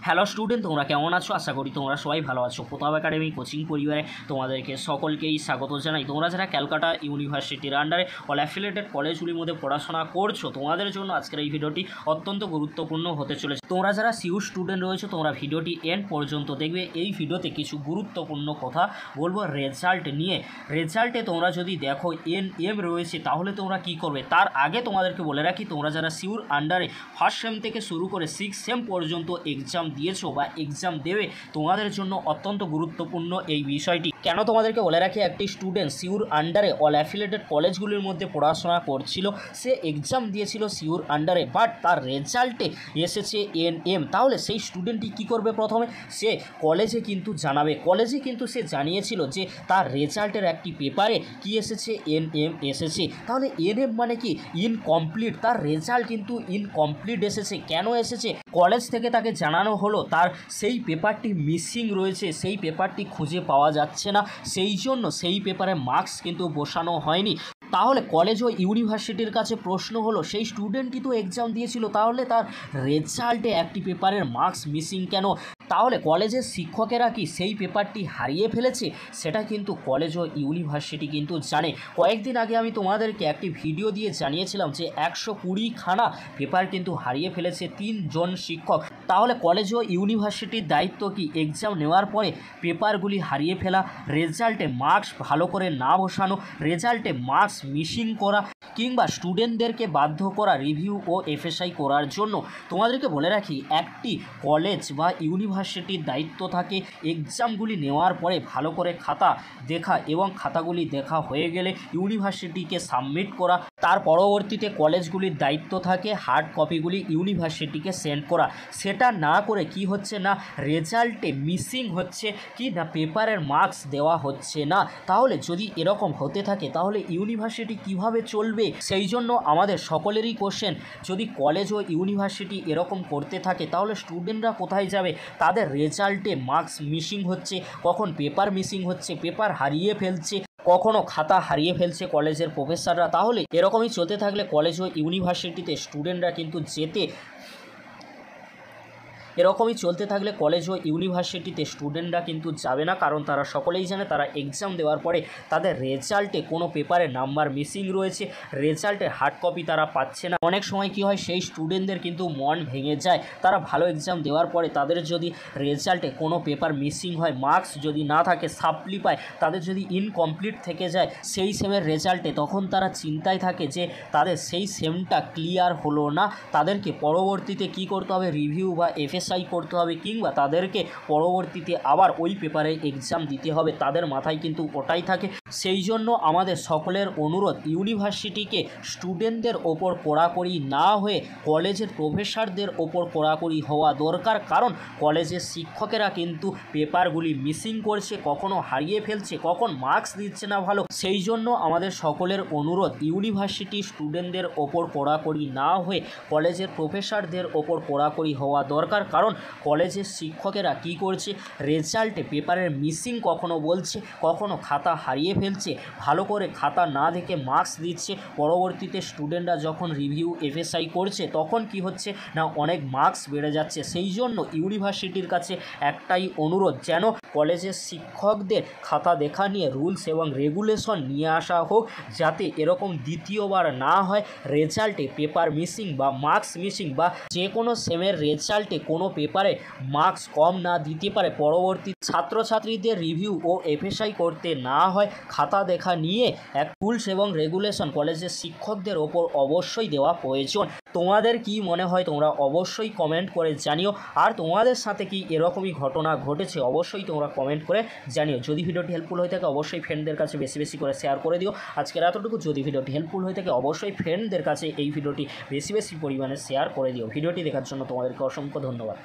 Hello student, তোমরা কেমন আছো? আশা করি তোমরা সবাই ভালো আছো। প্রতাপ একাডেমি কোচিং পরিবারে তোমাদেরকে সকলকেই স্বাগত জানাই। তোমরা যারা ক্যালকাটা ইউনিভার্সিটির আন্ডারে অল অ্যাফিলিয়েটেড কলেজগুলির মধ্যে পড়াশোনা করছো, তোমাদের জন্য আজকের এই ভিডিওটি অত্যন্ত গুরুত্বপূর্ণ হতে চলেছে। তোমরা যারা সিইউ স্টুডেন্ট রয়েছো, তোমরা ভিডিওটি এন্ড পর্যন্ত দেখবে। এই ভিডিওতে কিছু গুরুত্বপূর্ণ কথা বলবো রেজাল্ট নিয়ে। রেজাল্টে তোমরা যদি দেখো এম রয়েছে, তাহলে তোমরা কি করবে? তার আগে তোমাদেরকে বলে রাখি, তোমরা যারা সিইউর আন্ডারে ফার্স্ট সেম থেকে শুরু করে 6 সেম পর্যন্ত এক্সাম দিয়েছো বা এক্সাম দেবে, তোমাদের জন্য অত্যন্ত গুরুত্বপূর্ণ এই বিষয়টি। কেন তোমাদেরকে বলে রাখি, একটি স্টুডেন্ট সিইউর আন্ডারে অল অ্যাফিলিয়েটেড কলেজগুলির মধ্যে পড়াশোনা করছিল, সে এক্সাম দিয়েছিল সিইউর আন্ডারে, বাট তার রেজাল্টে এসেছে এম। তাহলে সেই স্টুডেন্টটি কি করবে? প্রথমে সে কলেজে কিন্তু জানাবে। কলেজে কিন্তু সে জানিয়েছিল যে তার রেজাল্টের একটি পেপারে কি এসেছে, এম এসেছে। তাহলে এম মানে কি? ইনকমপ্লিট। তার রেজাল্ট কিন্তু ইনকমপ্লিট এসেছে। কেন এসেছে? কলেজ থেকে তাকে জানানো হলো তার সেই পেপারটি মিসিং রয়েছে, সেই পেপারটি খুঁজে পাওয়া যাচ্ছে না, সেই জন্য সেই পেপারে মার্কস কিন্তু বসানো হয়নি। তাহলে কলেজ ও ইউনিভার্সিটির কাছে প্রশ্ন হলো, সেই স্টুডেন্টই তো এক্সাম দিয়েছিল, তাহলে তার রেজাল্টে একটি পেপারের মার্কস মিসিং কেন? তাহলে কলেজের শিক্ষকেরা কি সেই পেপারটি হারিয়ে ফেলেছে? সেটা কিন্তু কলেজ ও ইউনিভার্সিটি কিন্তু জানে। কয়েকদিন আগে আমি তোমাদেরকে একটি ভিডিও দিয়ে জানিয়েছিলাম যে 120খানা পেপার কিন্তু হারিয়ে ফেলেছে 3 জন শিক্ষক। তাহলে কলেজ ও ইউনিভার্সিটির দায়িত্ব কি? এক্সাম নেওয়ার পরে পেপারগুলি হারিয়ে ফেলা, রেজাল্টে মার্কস ভালো করে না বসানো, রেজাল্টে মার্কস মিসিং করা, কিংবা স্টুডেন্টদেরকে বাধ্য করা রিভিউ ও এফএসআই করার জন্য। তোমাদেরকে বলে রাখি, একটি কলেজ বা ইউনিভার্সিটির দায়িত্ব থাকে এক্সামগুলি নেওয়ার পরে ভালো করে খাতা দেখা, এবং খাতাগুলি দেখা হয়ে গেলে ইউনিভার্সিটিকে সাবমিট করা। তার পরবর্তীতে কলেজগুলির দায়িত্ব থাকে হার্ড কপিগুলি ইউনিভার্সিটিকে সেন্ড করা। সেটা না করে কি হচ্ছে না, রেজাল্টে মিসিং হচ্ছে কি না, পেপারের মার্কস দেওয়া হচ্ছে না। তাহলে যদি এরকম হতে থাকে, তাহলে ইউনিভার্সিটি কিভাবে চলবে? সেই জন্য আমাদের সকলেরই কোশ্চেন, যদি কলেজ ও ইউনিভার্সিটি এরকম করতে থাকে, তাহলে স্টুডেন্টরা কোথায় যাবে? তাদের রেজাল্টে মার্কস মিসিং হচ্ছে, কখন পেপার মিসিং হচ্ছে, পেপার হারিয়ে ফেলছে, কখনো খাতা হারিয়ে ফেলছে কলেজের প্রফেসররা। তাহলে এরকমই চলতে থাকলে কলেজ ও ইউনিভার্সিটিতে স্টুডেন্টরা কিন্তু কলেজ ও ইউনিভার্সিটিতে স্টুডেন্টরা কিন্তু যাবে না, কারণ তারা সকলেই জানে তারা এক্সাম দেওয়ার পরে তাদের রেজাল্টে কোনো পেপারে নাম্বার মিসিং রয়েছে, রেজাল্টের হার্ড কপি তারা পাচ্ছে না। অনেক সময় কি হয়, সেই স্টুডেন্টদের কিন্তু মন ভেঙে যায়। তারা ভালো এক্সাম দেওয়ার পরে তাদের যদি রেজাল্টে কোনো পেপার মিসিং হয়, মার্কস যদি না থাকে, সাপ্লি পায়, তাদের যদি ইনকমপ্লিট থেকে যায় সেই সেমের রেজাল্টে, তখন তারা চিন্তায় থাকে যে তাদের সেই সেমটা ক্লিয়ার হলো না, তাদেরকে পরবর্তীতে কি করতে হবে? রিভিউ বা এফএসআই করতে হবে, কিংবা তাদেরকে পরবর্তীতে আবার ওই পেপারে এক্সাম দিতে হবে। তাদের মাথায় কিন্তু ওটাই থাকে। সেই জন্য আমাদের সকলের অনুরোধ, ইউনিভার্সিটিকে স্টুডেন্টদের ওপর কড়াকড়ি না হয়ে কলেজের প্রফেসরদের ওপর কড়াকড়ি হওয়া দরকার। কারণ কলেজের শিক্ষকেরা কিন্তু পেপারগুলি মিসিং করছে, কখনো হারিয়ে ফেলছে, কখন মার্কস দিচ্ছে না ভালো। সেই জন্য আমাদের সকলের অনুরোধ, ইউনিভার্সিটি স্টুডেন্টদের ওপর কড়াকড়ি না হয়ে কলেজের প্রফেসরদের ওপর কড়াকড়ি হওয়া দরকার। কারণ কলেজের শিক্ষকেরা কি করছে? রেজাল্টে পেপারের মিসিং কখনো বলছে, কখনো খাতা হারিয়ে ফেলছে, ভালো করে খাতা না দেখে মার্কস দিচ্ছে। পরবর্তীতে স্টুডেন্টরা যখন রিভিউ এফএসআই করছে, তখন কি হচ্ছে না, অনেক মার্কস বেড়ে যাচ্ছে। সেই জন্য ইউনিভার্সিটির কাছে একটাই অনুরোধ, যেন কলেজের শিক্ষকদের খাতা দেখা নিয়ে রুলস এবং রেগুলেশন নিয়ে আসা হোক, যাতে এরকম দ্বিতীয়বার না হয় রেজাল্টে পেপার মিসিং বা মার্কস মিসিং, বা যে কোনো সেমের রেজাল্টে কোনো পেপারে মার্কস কম না দিতে পারে, পরবর্তী ছাত্রছাত্রীদের রিভিউ ও এফএসআই করতে না হয়। খাতা দেখা নিয়ে এক রুলস এবং রেগুলেশন কলেজের শিক্ষকদের ওপর অবশ্যই দেওয়া প্রয়োজন। তোমাদের কি মনে হয়? তোমরা অবশ্যই কমেন্ট করে জানিও। আর তোমাদের সাথে কি এরকমই ঘটনা ঘটেছে? অবশ্যই তোমরা কমেন্ট করে জানিও। যদি ভিডিওটি হেল্পফুল হয়ে থাকে, অবশ্যই ফ্রেন্ডদের কাছে বেশি বেশি করে শেয়ার করে দিও। আজকের এতটুকু। যদি ভিডিওটি হেল্পফুল হয়ে থাকে, অবশ্যই ফ্রেন্ডদের কাছে এই ভিডিওটি বেশি বেশি পরিমাণে শেয়ার করে দিও। ভিডিওটি দেখার জন্য তোমাদেরকে অসংখ্য ধন্যবাদ।